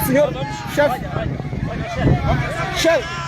Senhor chefe. Chefe.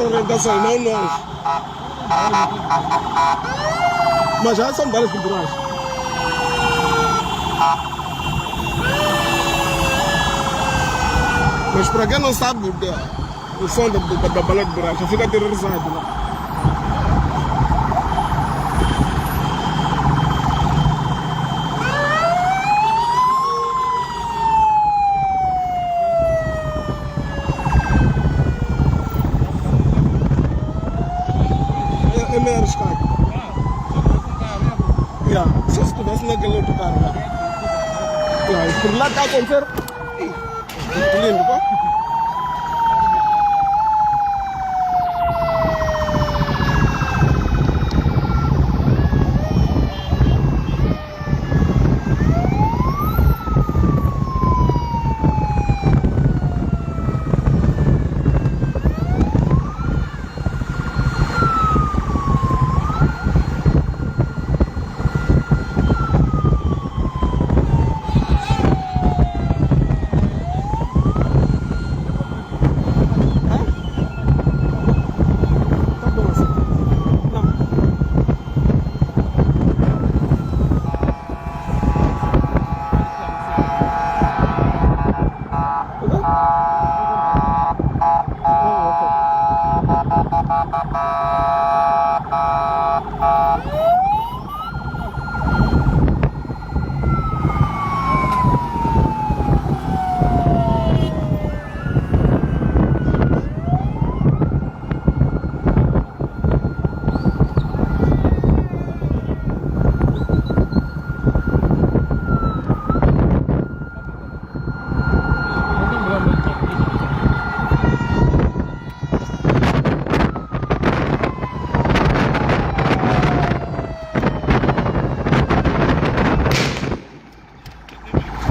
orientações, não nós. Mas já são várias culturais. Mas para quem não sabe o som da bala de borracha, fica aterrorizado, né? É meio arriscado. Se eu estivesse naquele outro carro lá. Por lá está a acontecer. Muito lindo, pá.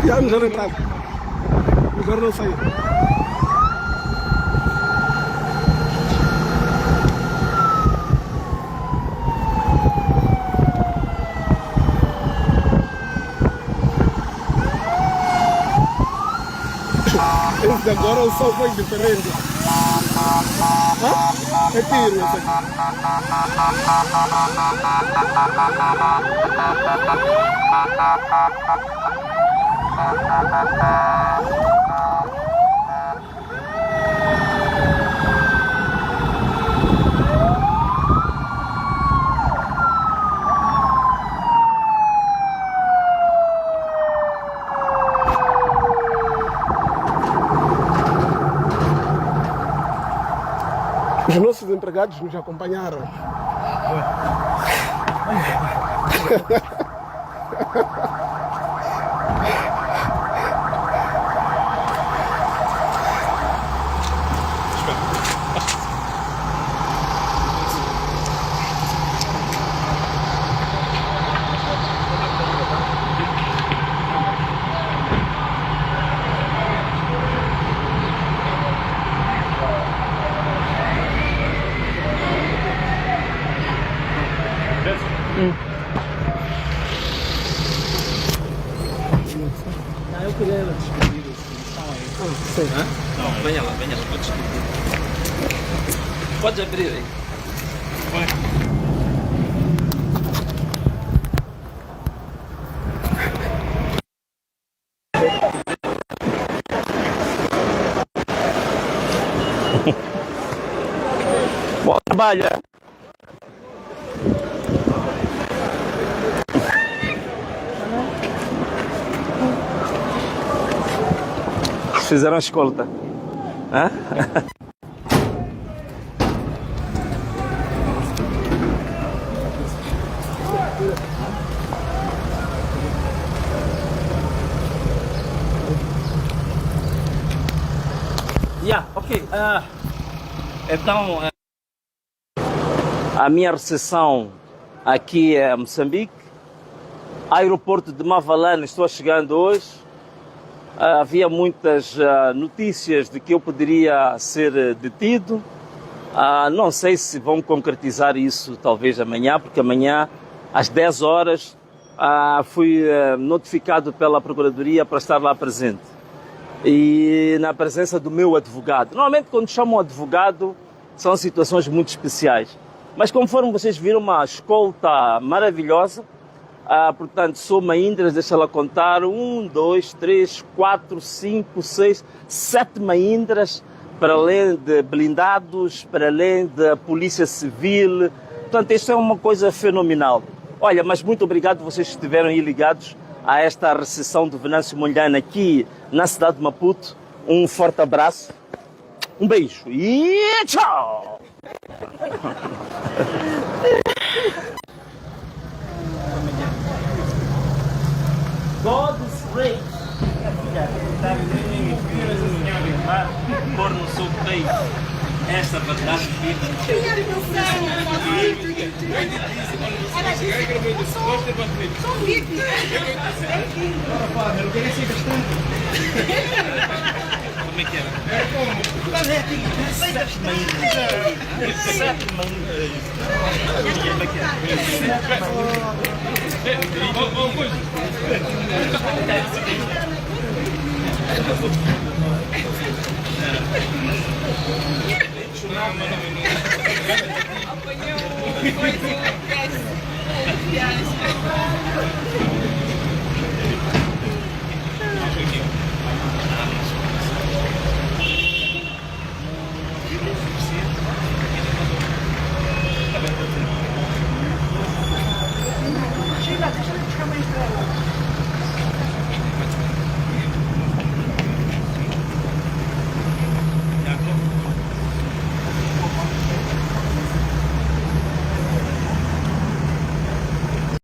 Já nos já entrado. Agora não saiu. Esse agora o sol foi diferente. É tiro esse aqui. Os nossos empregados nos acompanharam. Eu queria ela despedir assim. Não, venha lá, vou despedir. Pode abrir aí. Bom trabalho, é? Fizeram a escolta. Hã? Ok. Então, A minha recepção aqui é Moçambique. Aeroporto de Mavalane, estou chegando hoje. Havia muitas notícias de que eu poderia ser detido. Não sei se vão concretizar isso talvez amanhã, porque amanhã às 10 horas fui notificado pela Procuradoria para estar lá presente. E na presença do meu advogado. Normalmente quando chamam um advogado são situações muito especiais. Mas conforme vocês viram, uma escolta maravilhosa. Portanto, soma Indras, deixa ela contar, 1, 2, 3, 4, 5, 6, 7 Mahindras, para além de blindados, para além da Polícia Civil. Portanto, isto é uma coisa fenomenal. Olha, mas muito obrigado vocês que estiveram aí ligados a esta recepção do Venâncio Mondlane aqui na cidade de Maputo. Um forte abraço, um beijo e tchau! God is great. Pôr no seu peito esta verdade como é que era? Sete manhãs.